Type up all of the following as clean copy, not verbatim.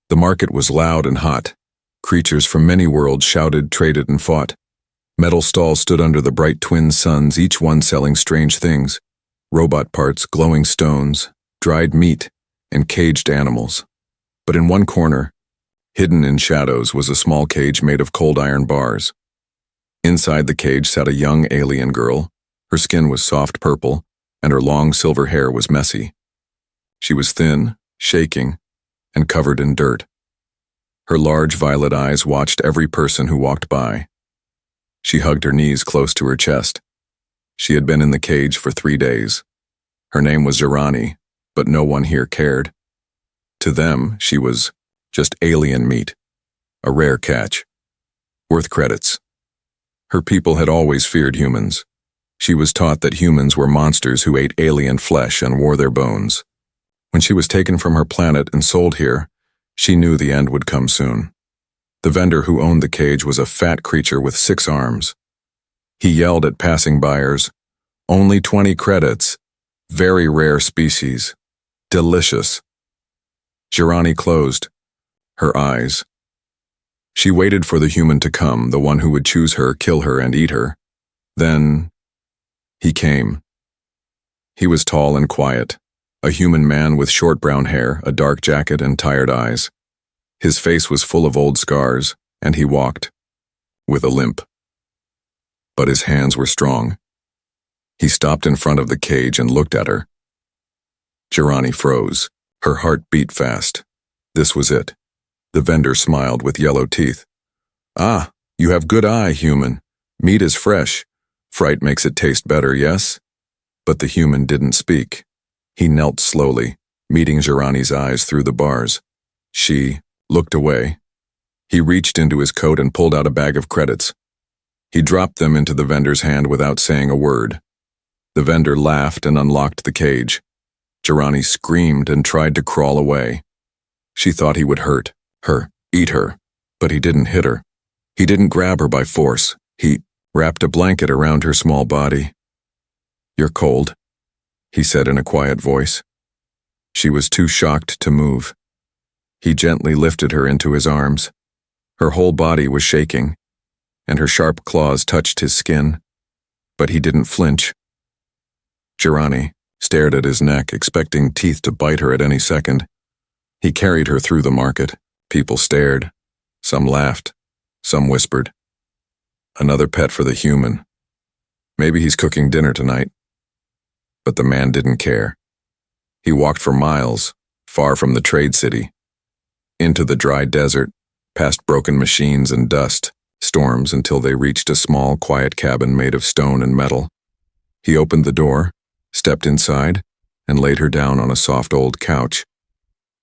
The market was loud and hot. Creatures from many worlds shouted, traded, and fought. Metal stalls stood under the bright twin suns, each one selling strange things: robot parts, glowing stones, dried meat, and caged animals. But in one corner, hidden in shadows, was a small cage made of cold iron bars. Inside the cage sat a young alien girl. Her skin was soft purple, and her long silver hair was messy. She was thin, shaking, and covered in dirt. Her large violet eyes watched every person who walked by. She hugged her knees close to her chest. She had been in the cage for 3 days. Her name was Jirani, but no one here cared. To them, she was just alien meat, a rare catch, worth credits. Her people had always feared humans. She was taught that humans were monsters who ate alien flesh and wore their bones. When she was taken from her planet and sold here, she knew the end would come soon. The vendor who owned the cage was a fat creature with 6 arms. He yelled at passing buyers, "Only 20 credits. Very rare species. Delicious." Jirani closed her eyes. She waited for the human to come, the one who would choose her, kill her, and eat her. Then he came. He was tall and quiet, a human man with short brown hair, a dark jacket, and tired eyes. His face was full of old scars, and he walked with a limp. But his hands were strong. He stopped in front of the cage and looked at her. Jirani froze. Her heart beat fast. This was it. The vendor smiled with yellow teeth. "Ah, you have good eye, human. Meat is fresh. Fright makes it taste better, yes?" But the human didn't speak. He knelt slowly, meeting Jirani's eyes through the bars. She looked away. He reached into his coat and pulled out a bag of credits. He dropped them into the vendor's hand without saying a word. The vendor laughed and unlocked the cage. Jirani screamed and tried to crawl away. She thought he would hurt her, eat her, but he didn't hit her. He didn't grab her by force. He wrapped a blanket around her small body. "You're cold," he said in a quiet voice. She was too shocked to move. He gently lifted her into his arms. Her whole body was shaking, and her sharp claws touched his skin, but he didn't flinch. Jirani stared at his neck, expecting teeth to bite her at any second. He carried her through the market. People stared. Some laughed. Some whispered. Another pet for the human. Maybe he's cooking dinner tonight. But the man didn't care. He walked for miles, far from the trade city, into the dry desert, past broken machines and dust, storms, until they reached a small, quiet cabin made of stone and metal. He opened the door, stepped inside, and laid her down on a soft old couch.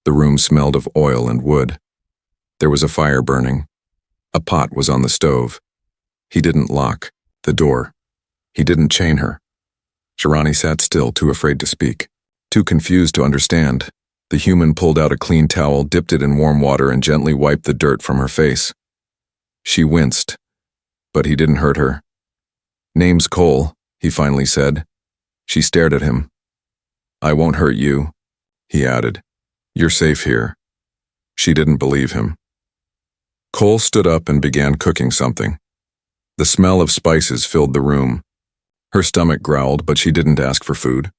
The room smelled of oil and wood. There was a fire burning. A pot was on the stove. He didn't lock the door. He didn't chain her. Jirani sat still, too afraid to speak, too confused to understand. The human pulled out a clean towel, dipped it in warm water, and gently wiped the dirt from her face. She winced, but he didn't hurt her. "Name's Cole," he finally said. She stared at him. "I won't hurt you," he added. "You're safe here." She didn't believe him. Cole stood up and began cooking something. The smell of spices filled the room. Her stomach growled, but she didn't ask for food.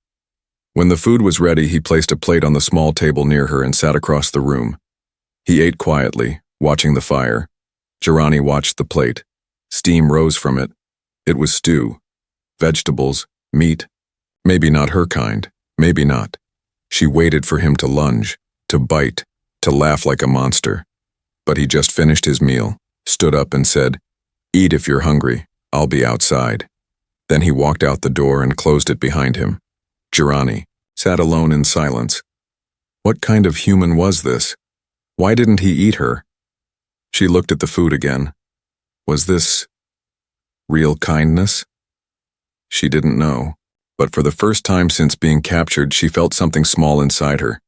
When the food was ready, he placed a plate on the small table near her and sat across the room. He ate quietly, watching the fire. Jirani watched the plate. Steam rose from it. It was stew. Vegetables, meat. Maybe not her kind. Maybe not. She waited for him to lunge, to bite, to laugh like a monster. But he just finished his meal, stood up and said, "Eat if you're hungry. I'll be outside." Then he walked out the door and closed it behind him. Jirani sat alone in silence. What kind of human was this? Why didn't he eat her? She looked at the food again. Was this real kindness? She didn't know, but for the first time since being captured, she felt something small inside her.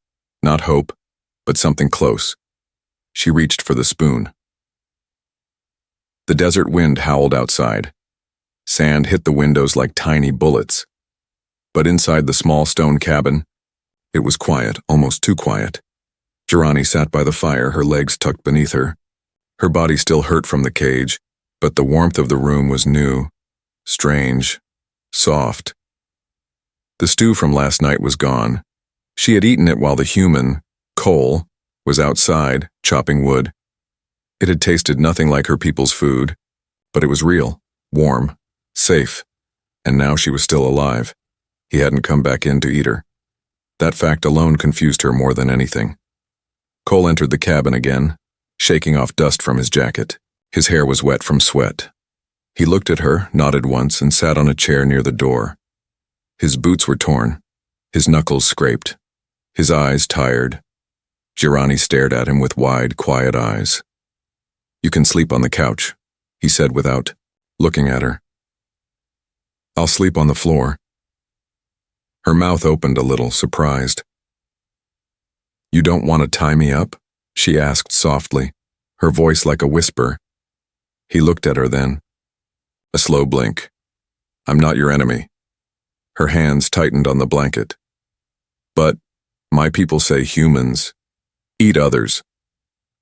Not hope, but something close. She reached for the spoon. The desert wind howled outside. Sand hit the windows like tiny bullets. But inside the small stone cabin, it was quiet, almost too quiet. Girani sat by the fire, her legs tucked beneath her. Her body still hurt from the cage, but the warmth of the room was new, strange, soft. The stew from last night was gone. She had eaten it while the human, Cole, was outside, chopping wood. It had tasted nothing like her people's food, but it was real, warm, safe, and now she was still alive. He hadn't come back in to eat her. That fact alone confused her more than anything. Cole entered the cabin again, shaking off dust from his jacket. His hair was wet from sweat. He looked at her, nodded once, and sat on a chair near the door. His boots were torn, his knuckles scraped, his eyes tired. Girani stared at him with wide, quiet eyes. "You can sleep on the couch," he said without looking at her. "I'll sleep on the floor." Her mouth opened a little, surprised. "You don't want to tie me up?" she asked softly, her voice like a whisper. He looked at her then. A slow blink. "I'm not your enemy." Her hands tightened on the blanket. "But my people say humans eat others."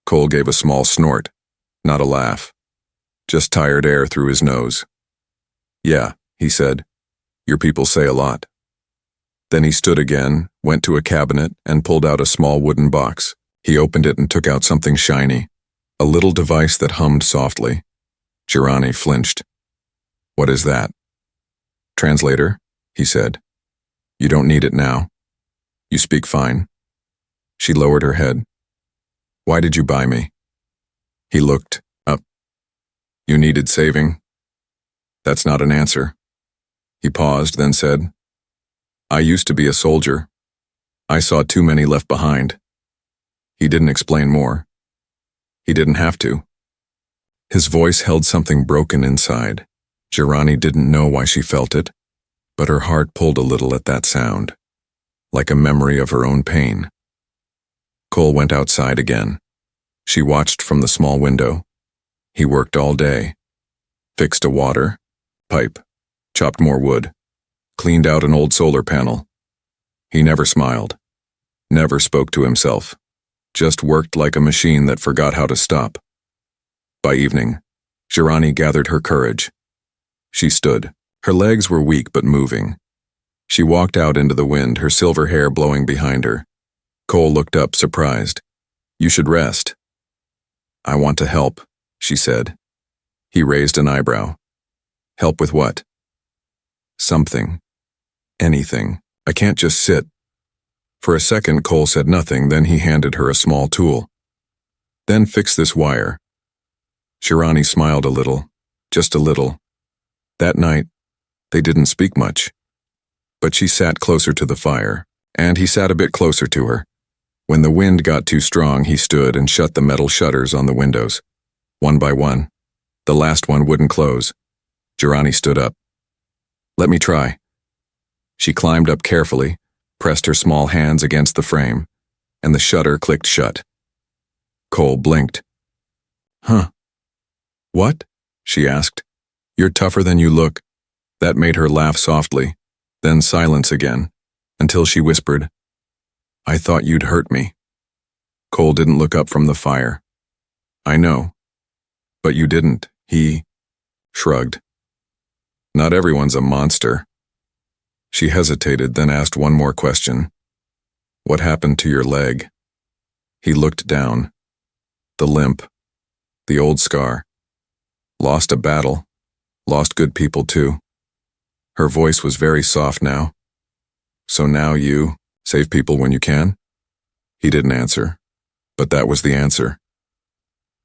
Cole gave a small snort, not a laugh, just tired air through his nose. "Yeah," he said, "your people say a lot." Then he stood again, went to a cabinet, and pulled out a small wooden box. He opened it and took out something shiny, a little device that hummed softly. Girani flinched. "What is that?" "Translator," he said. "You don't need it now. You speak fine." She lowered her head. "Why did you buy me?" He looked up. "You needed saving?" "That's not an answer." He paused, then said, "I used to be a soldier. I saw too many left behind." He didn't explain more. He didn't have to. His voice held something broken inside. Girani didn't know why she felt it, but her heart pulled a little at that sound, like a memory of her own pain. Cole went outside again. She watched from the small window. He worked all day, fixed a water pipe, chopped more wood, cleaned out an old solar panel. He never smiled, never spoke to himself, just worked like a machine that forgot how to stop. By evening, Girani gathered her courage. She stood. Her legs were weak but moving. She walked out into the wind, her silver hair blowing behind her. Cole looked up, surprised. "You should rest." "I want to help," she said. He raised an eyebrow. "Help with what?" "Something. Anything. I can't just sit." For a second, Cole said nothing, then he handed her a small tool. "Then fix this wire." Girani smiled a little, just a little. That night, they didn't speak much. But she sat closer to the fire, and he sat a bit closer to her. When the wind got too strong, he stood and shut the metal shutters on the windows. One by one. The last one wouldn't close. Girani stood up. "Let me try." She climbed up carefully, pressed her small hands against the frame, and the shutter clicked shut. Cole blinked. "Huh. What?" she asked. "You're tougher than you look." That made her laugh softly, then silence again, until she whispered, "I thought you'd hurt me." Cole didn't look up from the fire. "I know. But you didn't," he shrugged. "Not everyone's a monster." She hesitated, then asked one more question. "What happened to your leg?" He looked down. The limp. The old scar. Lost a battle. Lost good people too. Her voice was very soft now. "So now you save people when you can?" He didn't answer, but that was the answer.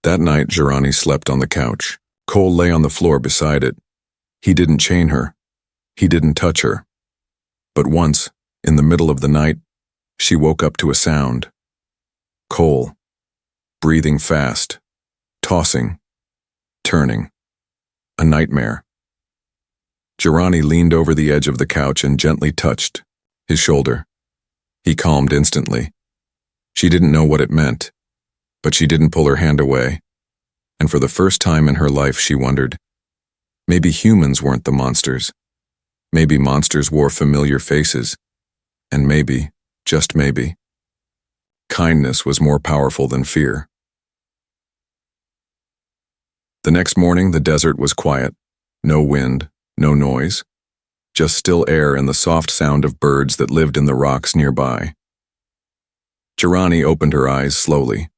That night, Girani slept on the couch. Cole lay on the floor beside it. He didn't chain her. He didn't touch her. But once, in the middle of the night, she woke up to a sound. Cole, breathing fast, tossing, turning. A nightmare. Girani leaned over the edge of the couch and gently touched his shoulder. He calmed instantly. She didn't know what it meant, but she didn't pull her hand away. And for the first time in her life, she wondered, maybe humans weren't the monsters. Maybe monsters wore familiar faces. And maybe, just maybe, Kindness was more powerful than fear. The next morning, the desert was quiet. No wind, no noise. Just still air and the soft sound of birds that lived in the rocks nearby. Jirani opened her eyes slowly.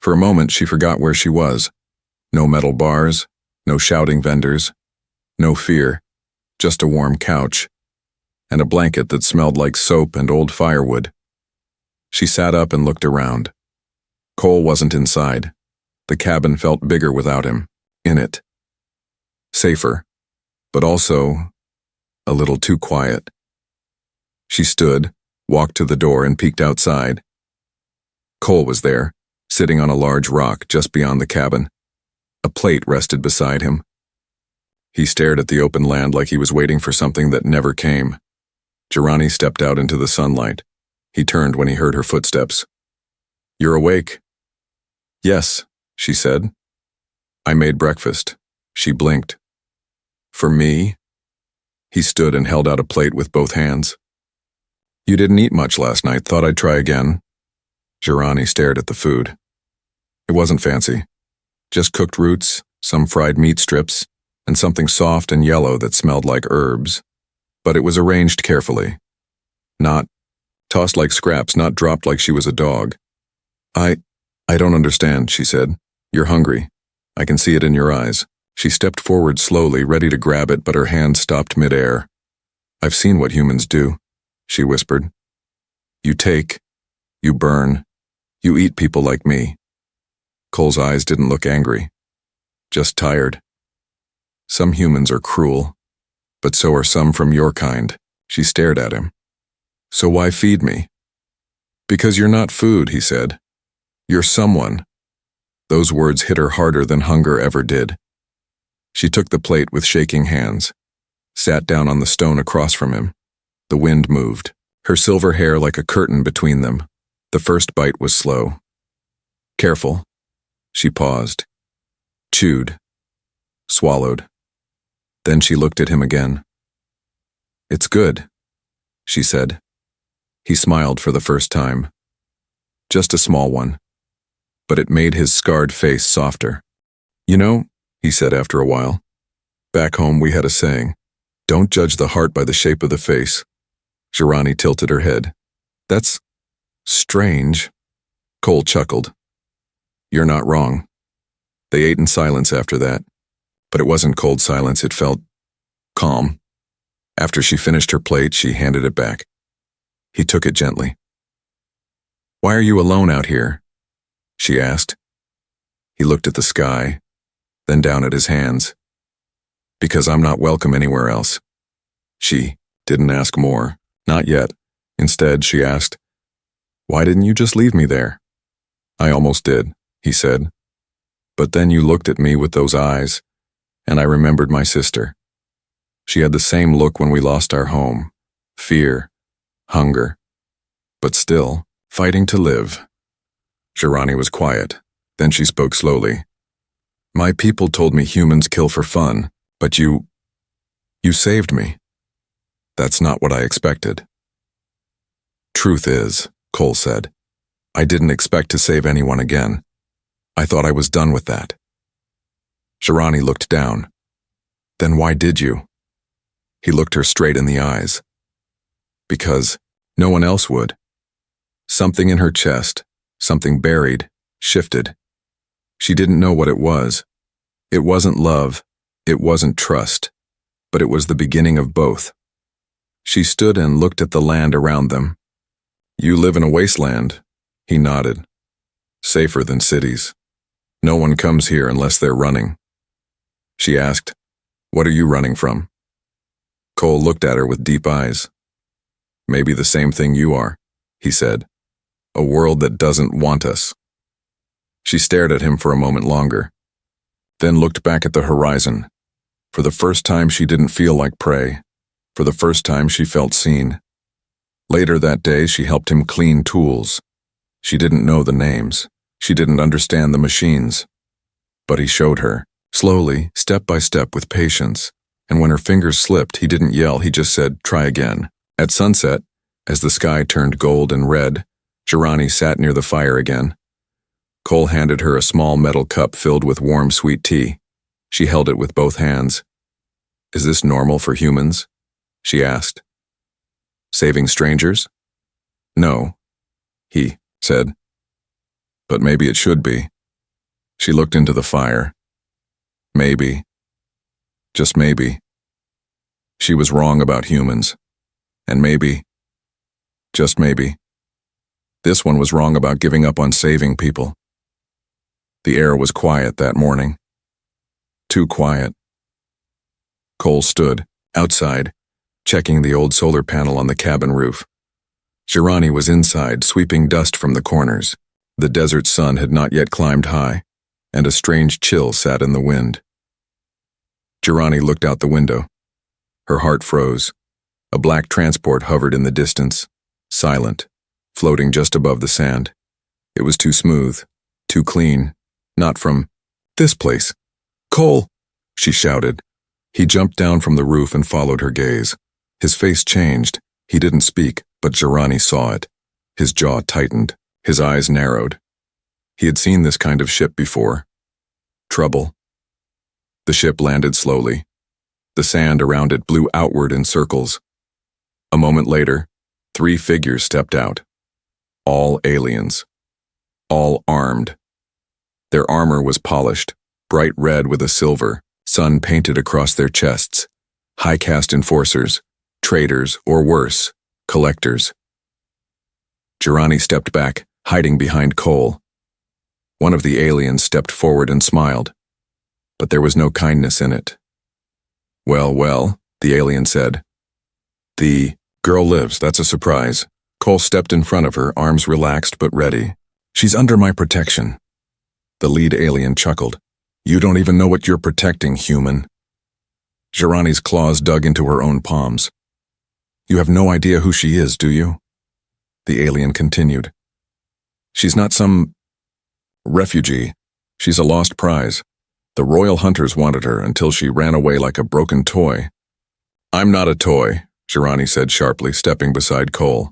For a moment, she forgot where she was. No metal bars, no shouting vendors, no fear, just a warm couch, and a blanket that smelled like soap and old firewood. She sat up and looked around. Cole wasn't inside. The cabin felt bigger without him, in it. Safer, but also a little too quiet. She stood, walked to the door, and peeked outside. Cole was there, sitting on a large rock just beyond the cabin. A plate rested beside him. He stared at the open land like he was waiting for something that never came. Jirani stepped out into the sunlight. He turned when he heard her footsteps. "You're awake?" "Yes," she said. "I made breakfast." She blinked. "For me?" He stood and held out a plate with both hands. "You didn't eat much last night. Thought I'd try again." Jirani stared at the food. It wasn't fancy. Just cooked roots, some fried meat strips, and something soft and yellow that smelled like herbs. But it was arranged carefully. Not tossed like scraps, not dropped like she was a dog. I don't understand," she said. "You're hungry. I can see it in your eyes." She stepped forward slowly, ready to grab it, but her hand stopped midair. "I've seen what humans do," she whispered. "You take, you burn, you eat people like me." Cole's eyes didn't look angry, just tired. "Some humans are cruel, but so are some from your kind." She stared at him. "So why feed me?" "Because you're not food," he said. "You're someone." Those words hit her harder than hunger ever did. She took the plate with shaking hands, sat down on the stone across from him. The wind moved, her silver hair like a curtain between them. The first bite was slow. "Careful." She paused, chewed, swallowed. Then she looked at him again. "It's good," she said. He smiled for the first time. Just a small one, but it made his scarred face softer. "You know," he said after a while, "back home we had a saying, 'Don't judge the heart by the shape of the face.'" Jirani tilted her head. "That's strange." Cole chuckled. "You're not wrong." They ate in silence after that, but it wasn't cold silence, it felt calm. After she finished her plate, she handed it back. He took it gently. "Why are you alone out here?" she asked. He looked at the sky, then down at his hands. "Because I'm not welcome anywhere else." She didn't ask more, not yet. Instead, she asked, "Why didn't you just leave me there?" "I almost did," he said. "But then you looked at me with those eyes, and I remembered my sister. She had the same look when we lost our home. Fear, hunger, but still fighting to live." Jirani was quiet. Then she spoke slowly. "My people told me humans kill for fun, but you saved me. That's not what I expected." "Truth is," Cole said, "I didn't expect to save anyone again. I thought I was done with that." Jirani looked down. "Then why did you?" He looked her straight in the eyes. "Because no one else would." Something in her chest, something buried, shifted. She didn't know what it was. It wasn't love, it wasn't trust, but it was the beginning of both. She stood and looked at the land around them. "You live in a wasteland," he nodded. "Safer than cities. No one comes here unless they're running." She asked, "What are you running from?" Cole looked at her with deep eyes. "Maybe the same thing you are," he said. "A world that doesn't want us." She stared at him for a moment longer, then looked back at the horizon. For the first time, she didn't feel like prey. For the first time, she felt seen. Later that day, she helped him clean tools. She didn't know the names. She didn't understand the machines. But he showed her, slowly, step by step, with patience. And when her fingers slipped, he didn't yell, he just said, "Try again." At sunset, as the sky turned gold and red, Girani sat near the fire again. Cole handed her a small metal cup filled with warm, sweet tea. She held it with both hands. "Is this normal for humans?" she asked. "Saving strangers?" "No," he said. "But maybe it should be." She looked into the fire. Maybe. Just maybe. She was wrong about humans. And maybe, just maybe, this one was wrong about giving up on saving people. The air was quiet that morning. Too quiet. Cole stood, outside, checking the old solar panel on the cabin roof. Girani was inside, sweeping dust from the corners. The desert sun had not yet climbed high, and a strange chill sat in the wind. Girani looked out the window. Her heart froze. A black transport hovered in the distance, silent, floating just above the sand. It was too smooth, too clean, not from this place. "Cole!" she shouted. He jumped down from the roof and followed her gaze. His face changed. He didn't speak, but Girani saw it. His jaw tightened. His eyes narrowed. He had seen this kind of ship before. Trouble. The ship landed slowly. The sand around it blew outward in circles. A moment later, 3 figures stepped out. All aliens. All armed. Their armor was polished, bright red with a silver, sun painted across their chests. High-caste enforcers, traitors, or worse, collectors. Girani stepped back, hiding behind Cole. One of the aliens stepped forward and smiled, but there was no kindness in it. "Well, well," the alien said. "The girl lives, that's a surprise." Cole stepped in front of her, arms relaxed but ready. "She's under my protection." The lead alien chuckled. "You don't even know what you're protecting, human." Girani's claws dug into her own palms. "You have no idea who she is, do you?" The alien continued. "She's not some refugee. She's a lost prize. The royal hunters wanted her until she ran away like a broken toy." "I'm not a toy," Girani said sharply, stepping beside Cole.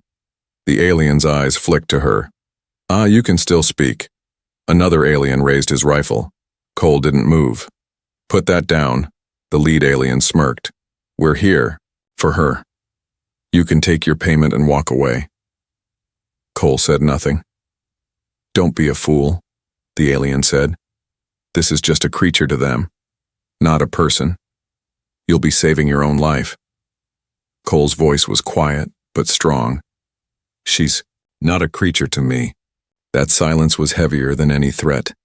The alien's eyes flicked to her. "Ah, you can still speak." Another alien raised his rifle. Cole didn't move. "Put that down," the lead alien smirked. "We're here. For her. You can take your payment and walk away." Cole said nothing. "Don't be a fool," the alien said. "This is just a creature to them, not a person. You'll be saving your own life." Cole's voice was quiet, but strong. "She's not a creature to me." That silence was heavier than any threat.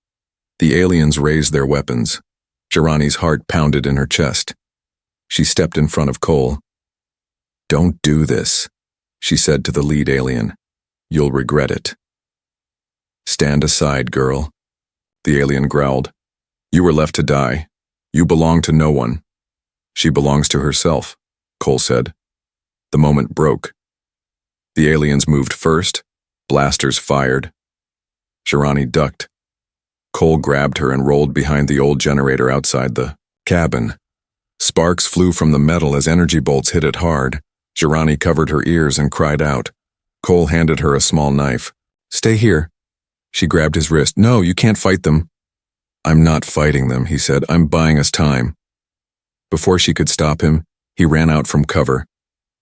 The aliens raised their weapons. Girani's heart pounded in her chest. She stepped in front of Cole. "Don't do this," she said to the lead alien. "You'll regret it." "Stand aside, girl," the alien growled. "You were left to die. You belong to no one." "She belongs to herself," Cole said. The moment broke. The aliens moved first. Blasters fired. Girani ducked. Cole grabbed her and rolled behind the old generator outside the cabin. Sparks flew from the metal as energy bolts hit it hard. Girani covered her ears and cried out. Cole handed her a small knife. "Stay here." She grabbed his wrist. "No, you can't fight them." "I'm not fighting them," he said. "I'm buying us time." Before she could stop him, he ran out from cover.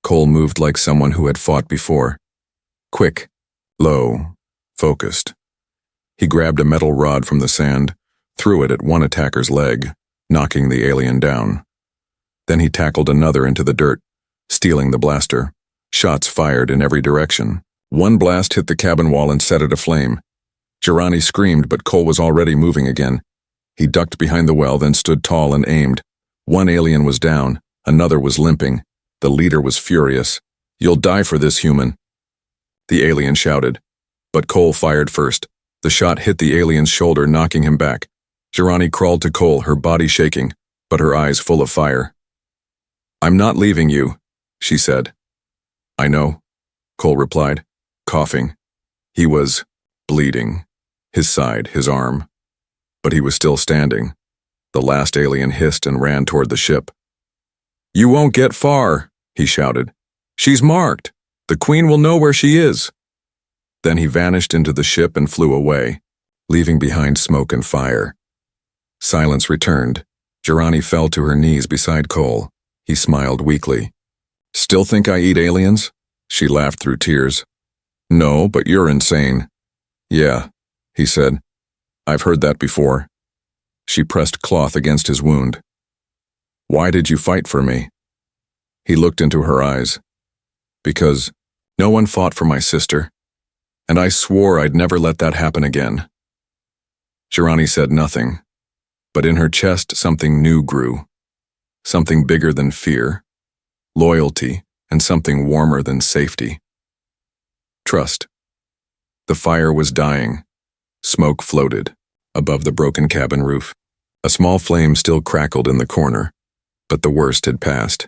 Cole moved like someone who had fought before. Quick, low, focused. He grabbed a metal rod from the sand, threw it at one attacker's leg, knocking the alien down. Then he tackled another into the dirt, stealing the blaster. Shots fired in every direction. One blast hit the cabin wall and set it aflame. Girani screamed, but Cole was already moving again. He ducked behind the well, then stood tall and aimed. One alien was down, another was limping. The leader was furious. "You'll die for this, human." The alien shouted, but Cole fired first. The shot hit the alien's shoulder, knocking him back. Girani crawled to Cole, her body shaking, but her eyes full of fire. "I'm not leaving you," she said. "I know," Cole replied, coughing. He was bleeding, his side, his arm. But he was still standing. The last alien hissed and ran toward the ship. "You won't get far," he shouted. "She's marked. The Queen will know where she is." Then he vanished into the ship and flew away, leaving behind smoke and fire. Silence returned. Jirani fell to her knees beside Cole. He smiled weakly. "Still think I eat aliens?" She laughed through tears. "No, but you're insane." "Yeah," he said. "I've heard that before." She pressed cloth against his wound. "Why did you fight for me?" He looked into her eyes. "Because no one fought for my sister, and I swore I'd never let that happen again." Jirani said nothing, but in her chest something new grew. Something bigger than fear, loyalty, and something warmer than safety. Trust. The fire was dying. Smoke floated above the broken cabin roof. A small flame still crackled in the corner, but the worst had passed.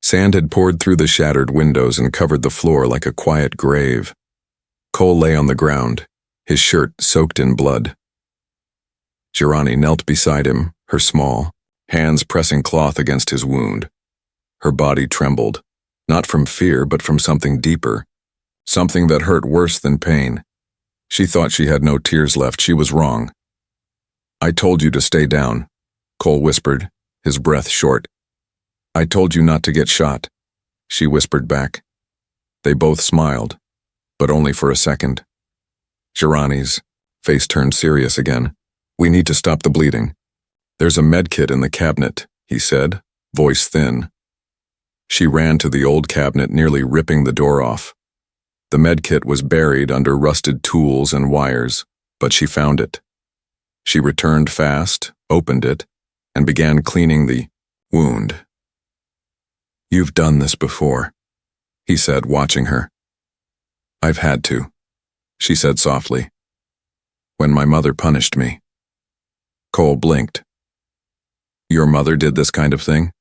Sand had poured through the shattered windows and covered the floor like a quiet grave. Cole lay on the ground, his shirt soaked in blood. Jirani knelt beside him, her small hands pressing cloth against his wound. Her body trembled, not from fear but from something deeper, something that hurt worse than pain. She thought she had no tears left. She was wrong. "I told you to stay down," Cole whispered, his breath short. "I told you not to get shot," she whispered back. They both smiled, but only for a second. Jirani's face turned serious again. "We need to stop the bleeding." "There's a medkit in the cabinet," he said, voice thin. She ran to the old cabinet, nearly ripping the door off. The medkit was buried under rusted tools and wires, but she found it. She returned fast, opened it, and began cleaning the wound. "You've done this before," he said, watching her. "I've had to," she said softly. "When my mother punished me." Cole blinked. "Your mother did this kind of thing?"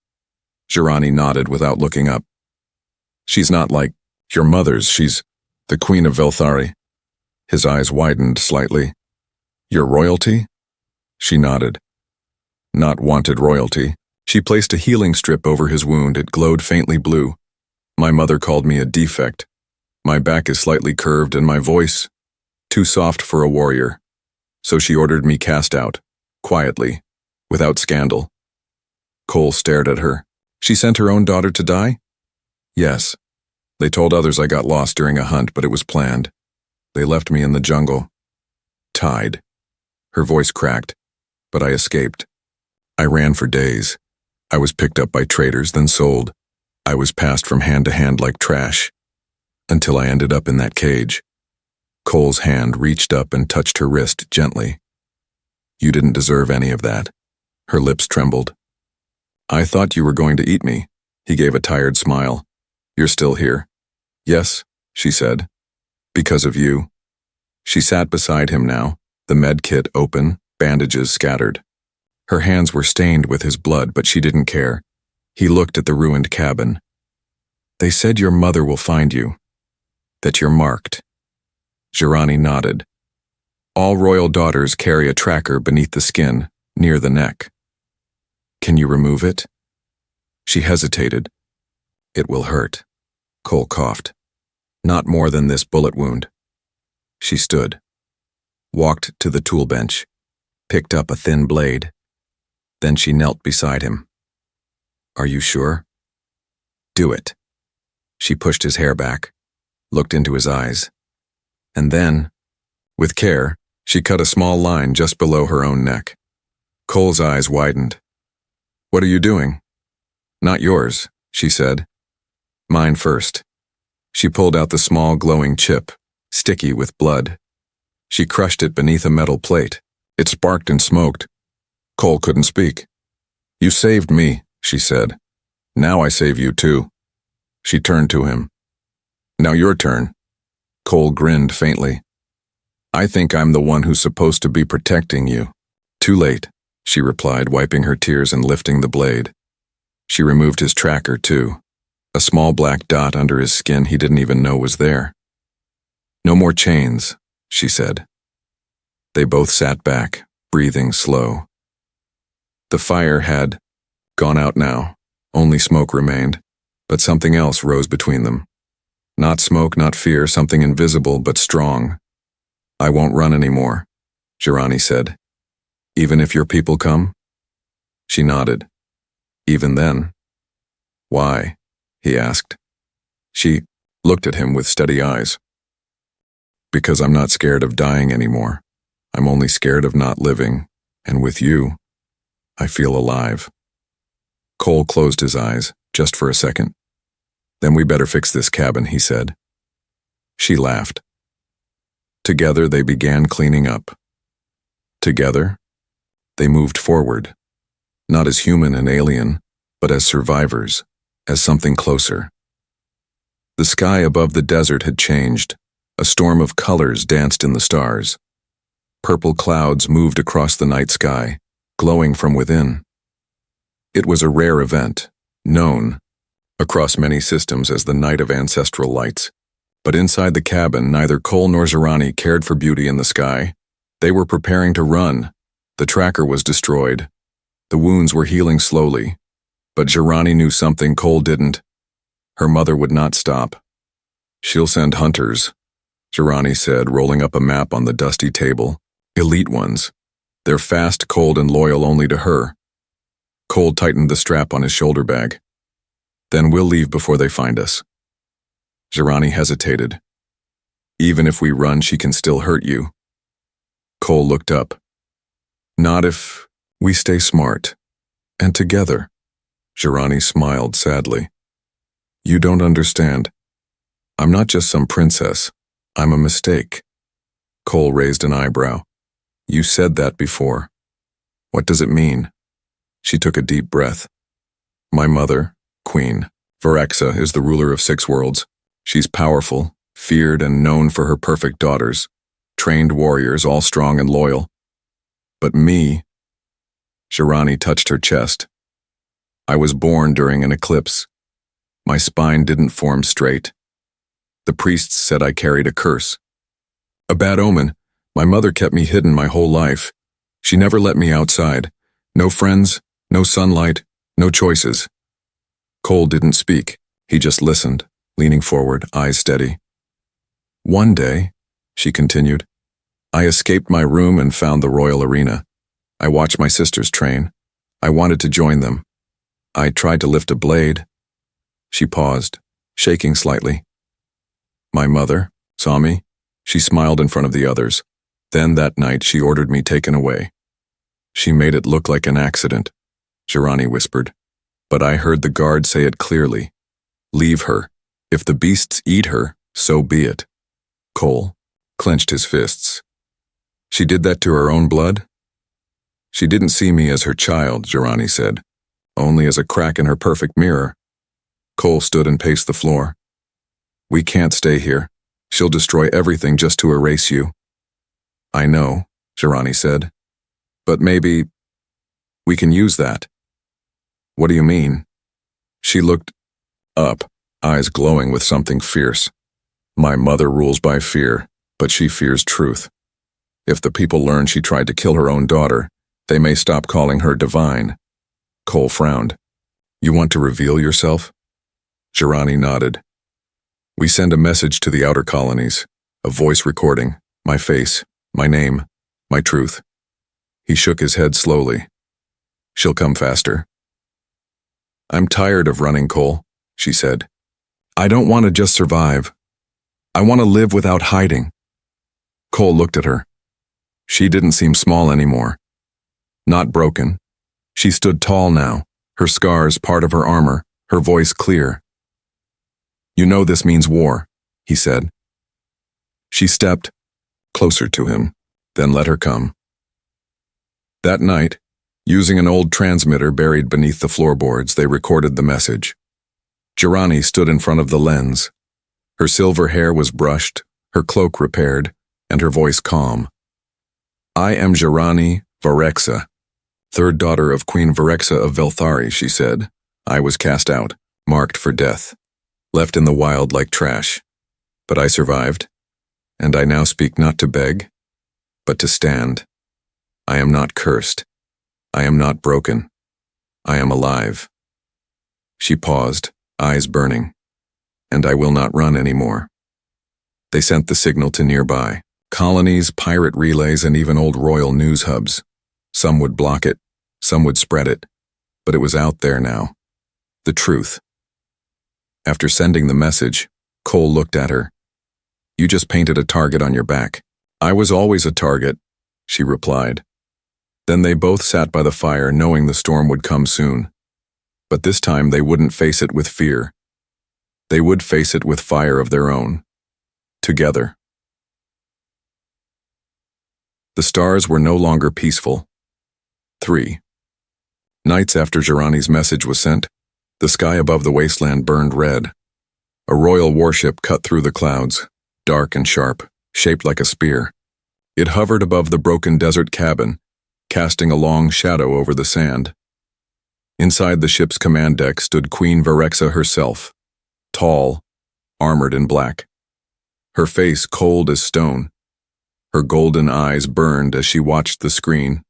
Jirani nodded without looking up. "She's not like your mother's, she's the Queen of Velthari." His eyes widened slightly. "Your royalty?" She nodded. "Not wanted royalty." She placed a healing strip over his wound. It glowed faintly blue. "My mother called me a defect. My back is slightly curved and my voice too soft for a warrior. So she ordered me cast out, quietly, without scandal." Cole stared at her. "She sent her own daughter to die?" "Yes. They told others I got lost during a hunt, but it was planned. They left me in the jungle. Tied." Her voice cracked, "But I escaped. I ran for days. I was picked up by traders, then sold. I was passed from hand to hand like trash, until I ended up in that cage." Cole's hand reached up and touched her wrist gently. "You didn't deserve any of that." Her lips trembled. "I thought you were going to eat me." He gave a tired smile. "You're still here." "Yes," she said. "Because of you." She sat beside him now, the med kit open, bandages scattered. Her hands were stained with his blood, but she didn't care. He looked at the ruined cabin. "They said your mother will find you, that you're marked." Jirani nodded. "All royal daughters carry a tracker beneath the skin, near the neck." "Can you remove it?" She hesitated. "It will hurt." Cole coughed. "Not more than this bullet wound." She stood, walked to the tool bench, picked up a thin blade. Then she knelt beside him. "Are you sure?" "Do it." She pushed his hair back, looked into his eyes, and then, with care, she cut a small line just below her own neck. Cole's eyes widened. "What are you doing?" "Not yours," she said. "Mine first." She pulled out the small glowing chip, sticky with blood. She crushed it beneath a metal plate. It sparked and smoked. Cole couldn't speak. "You saved me," she said. "Now I save you too." She turned to him. "Now your turn." Cole grinned faintly. "I think I'm the one who's supposed to be protecting you." "Too late," she replied, wiping her tears and lifting the blade. She removed his tracker too, a small black dot under his skin he didn't even know was there. "No more chains," she said. They both sat back, breathing slow. The fire had gone out now. Only smoke remained, but something else rose between them. Not smoke, not fear, something invisible but strong. I won't run anymore, Girani said. Even if your people come? She nodded. Even then? Why? He asked. She looked at him with steady eyes. Because I'm not scared of dying anymore. I'm only scared of not living, and with you, I feel alive. Cole closed his eyes, just for a second. Then we better fix this cabin, he said. She laughed. Together they began cleaning up. Together, they moved forward, not as human and alien, but as survivors, as something closer. The sky above the desert had changed. A storm of colors danced in the stars. Purple clouds moved across the night sky, glowing from within. It was a rare event, known across many systems as the Night of Ancestral Lights. But inside the cabin, neither Cole nor Girani cared for beauty in the sky. They were preparing to run. The tracker was destroyed. The wounds were healing slowly. But Girani knew something Cole didn't. Her mother would not stop. She'll send hunters, Girani said, rolling up a map on the dusty table. Elite ones. They're fast, cold, and loyal only to her. Cole tightened the strap on his shoulder bag. Then we'll leave before they find us. Girani hesitated. Even if we run, she can still hurt you. Cole looked up. Not if we stay smart. And together. Girani smiled sadly. You don't understand. I'm not just some princess. I'm a mistake. Cole raised an eyebrow. You said that before. What does it mean? She took a deep breath. My mother, Queen Virexa, is the ruler of 6 worlds. She's powerful, feared, and known for her perfect daughters, trained warriors, all strong and loyal. But me, Girani touched her chest. I was born during an eclipse. My spine didn't form straight. The priests said I carried a curse. A bad omen. My mother kept me hidden my whole life. She never let me outside. No friends, no sunlight, no choices. Cole didn't speak. He just listened, leaning forward, eyes steady. One day, she continued, I escaped my room and found the royal arena. I watched my sisters train. I wanted to join them. I tried to lift a blade. She paused, shaking slightly. My mother saw me. She smiled in front of the others. Then that night she ordered me taken away. She made it look like an accident, Girani whispered. But I heard the guard say it clearly. Leave her. If the beasts eat her, so be it. Cole clenched his fists. She did that to her own blood? She didn't see me as her child, Girani said, only as a crack in her perfect mirror. Cole stood and paced the floor. We can't stay here. She'll destroy everything just to erase you. I know, Girani said. But maybe we can use that. What do you mean? She looked up, eyes glowing with something fierce. My mother rules by fear, but she fears truth. If the people learn she tried to kill her own daughter, they may stop calling her divine. Cole frowned. You want to reveal yourself? Girani nodded. We send a message to the outer colonies, a voice recording, my face, my name, my truth. He shook his head slowly. She'll come faster. I'm tired of running, Cole, she said. I don't want to just survive. I want to live without hiding. Cole looked at her. She didn't seem small anymore. Not broken. She stood tall now, her scars part of her armor, her voice clear. You know this means war, he said. She stepped closer to him, then let her come. That night, using an old transmitter buried beneath the floorboards, they recorded the message. Girani stood in front of the lens. Her silver hair was brushed, her cloak repaired, and her voice calm. I am Girani Virexa, third daughter of Queen Virexa of Velthari, she said. I was cast out, marked for death, left in the wild like trash. But I survived, and I now speak not to beg, but to stand. I am not cursed. I am not broken. I am alive. She paused, eyes burning. and I will not run anymore. They sent the signal to nearby colonies, pirate relays, and even old royal news hubs. Some would block it, some would spread it, but it was out there now. The truth. After sending the message, Cole looked at her. You just painted a target on your back. I was always a target, she replied. Then they both sat by the fire, knowing the storm would come soon. But this time they wouldn't face it with fear. They would face it with fire of their own. Together. The stars were no longer peaceful. 3. Nights after Jirani's message was sent, the sky above the wasteland burned red. A royal warship cut through the clouds, dark and sharp, shaped like a spear. It hovered above the broken desert cabin, casting a long shadow over the sand. Inside the ship's command deck stood Queen Virexa herself, tall, armored in black. Her face cold as stone. Her golden eyes burned as she watched the screen.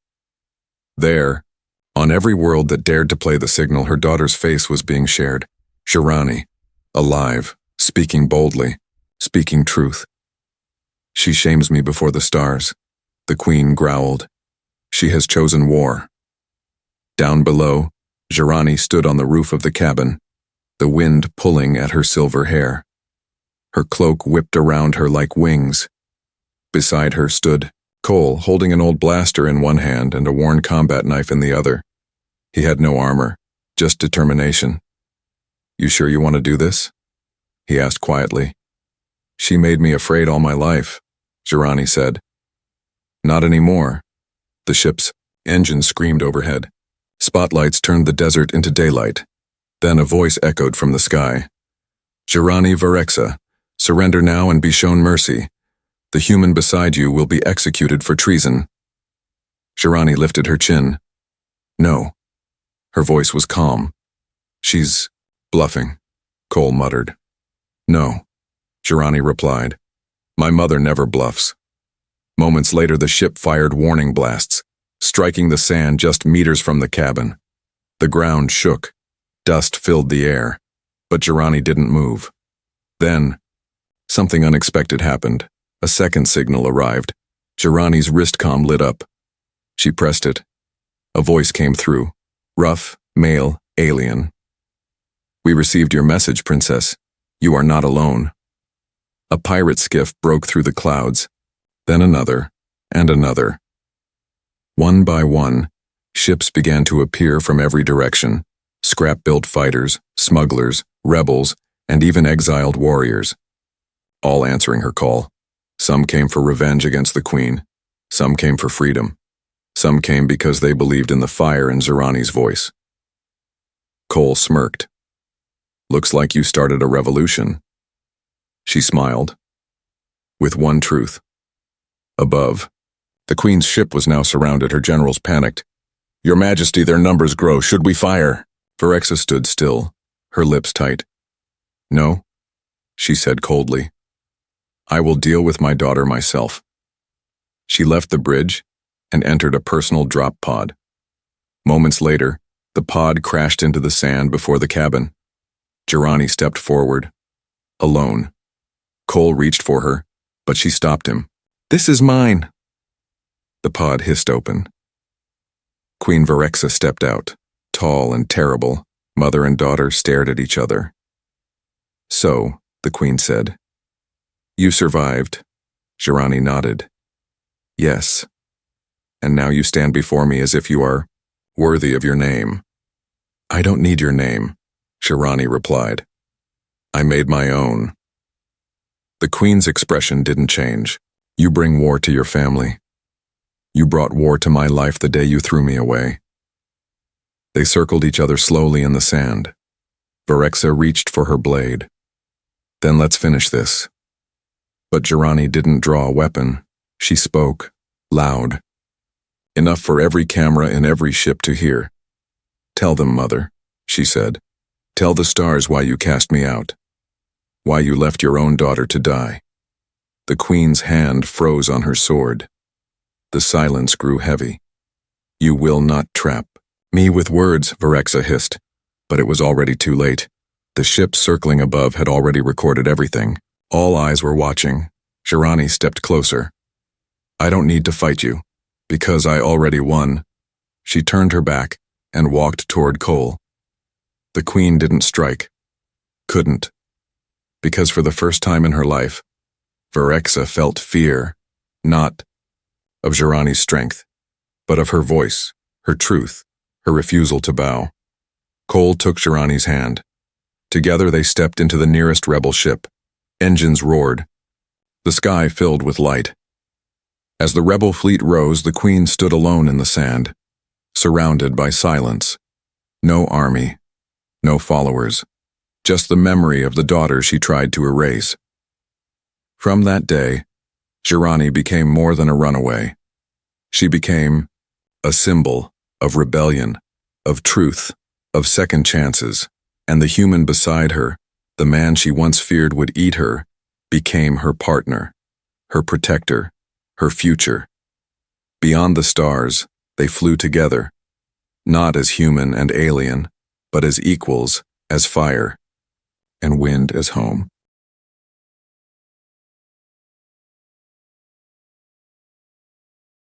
There, on every world that dared to play the signal, her daughter's face was being shared. Jirani, alive, speaking boldly, speaking truth. She shames me before the stars, the queen growled. She has chosen war. Down below, Jirani stood on the roof of the cabin, the wind pulling at her silver hair. Her cloak whipped around her like wings. Beside her stood Cole, holding an old blaster in one hand and a worn combat knife in the other. He had no armor, just determination. You sure you want to do this? He asked quietly. She made me afraid all my life, Jirani said. Not anymore. The ship's engine screamed overhead. Spotlights turned the desert into daylight. Then a voice echoed from the sky. Jirani Virexa, surrender now and be shown mercy. The human beside you will be executed for treason. Jirani lifted her chin. No. Her voice was calm. She's bluffing, Cole muttered. No, Jirani replied. My mother never bluffs. Moments later, the ship fired warning blasts, striking the sand just meters from the cabin. The ground shook. Dust filled the air, but Jirani didn't move. Then, something unexpected happened. A second signal arrived. Jirani's wristcom lit up. She pressed it. A voice came through. Rough, male, alien. We received your message, Princess. You are not alone. A pirate skiff broke through the clouds, then another, and another. One by one, ships began to appear from every direction. Scrap-built fighters, smugglers, rebels, and even exiled warriors. All answering her call. Some came for revenge against the queen. Some came for freedom. Some came because they believed in the fire in Jirani's voice. Cole smirked. Looks like you started a revolution. She smiled. With one truth. Above, the queen's ship was now surrounded. Her generals panicked. Your Majesty, their numbers grow. Should we fire? Virexa stood still, her lips tight. No, she said coldly. I will deal with my daughter myself. She left the bridge and entered a personal drop pod. Moments later, the pod crashed into the sand before the cabin. Jirani stepped forward, alone. Cole reached for her, but she stopped him. This is mine. The pod hissed open. Queen Virexa stepped out, tall and terrible. Mother and daughter stared at each other. So, the queen said. You survived. Jirani nodded. Yes. And now you stand before me as if you are worthy of your name. I don't need your name, Jirani replied. I made my own. The queen's expression didn't change. You bring war to your family. You brought war to my life the day you threw me away. They circled each other slowly in the sand. Virexa reached for her blade. Then let's finish this. But Jirani didn't draw a weapon. She spoke, loud. Enough for every camera in every ship to hear. Tell them, Mother, she said. Tell the stars why you cast me out. Why you left your own daughter to die. The queen's hand froze on her sword. The silence grew heavy. You will not trap me with words, Virexa hissed. But it was already too late. The ship circling above had already recorded everything. All eyes were watching. Shirani stepped closer. I don't need to fight you, because I already won. She turned her back and walked toward Cole. The queen didn't strike. Couldn't. Because for the first time in her life, Verexa felt fear, not of Shirani's strength, but of her voice, her truth, her refusal to bow. Cole took Shirani's hand. Together they stepped into the nearest rebel ship. Engines roared. The sky filled with light. As the rebel fleet rose, the queen stood alone in the sand, surrounded by silence. No army, no followers, just the memory of the daughter she tried to erase. From that day, Shirani became more than a runaway. She became a symbol of rebellion, of truth, of second chances, and the human beside her, the man she once feared would eat her, became her partner, her protector, her future. Beyond the stars, they flew together, not as human and alien, but as equals, as fire and wind as home.